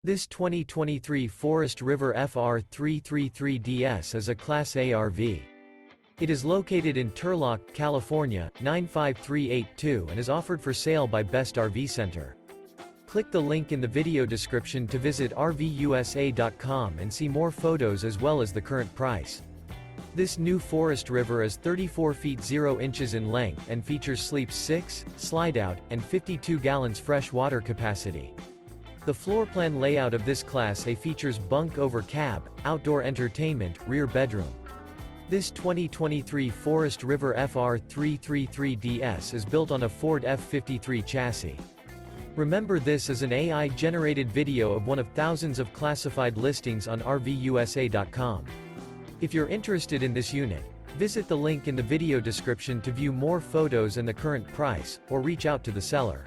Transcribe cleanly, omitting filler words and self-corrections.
This 2023 Forest River FR3 33DS is a Class A RV. It is located in Turlock, California, 95382 and is offered for sale by Best RV Center. Click the link in the video description to visit RVUSA.com and see more photos as well as the current price. This new Forest River is 34 feet 0 inches in length and features sleep 6, Slideout, and 52 gallons fresh water capacity. The floorplan layout of this Class A features bunk over cab, outdoor entertainment, rear bedroom. This 2023 Forest River FR3 33DS is built on a Ford F53 chassis. Remember, this is an AI-generated video of one of thousands of classified listings on RVUSA.com. If you're interested in this unit, visit the link in the video description to view more photos and the current price, or reach out to the seller.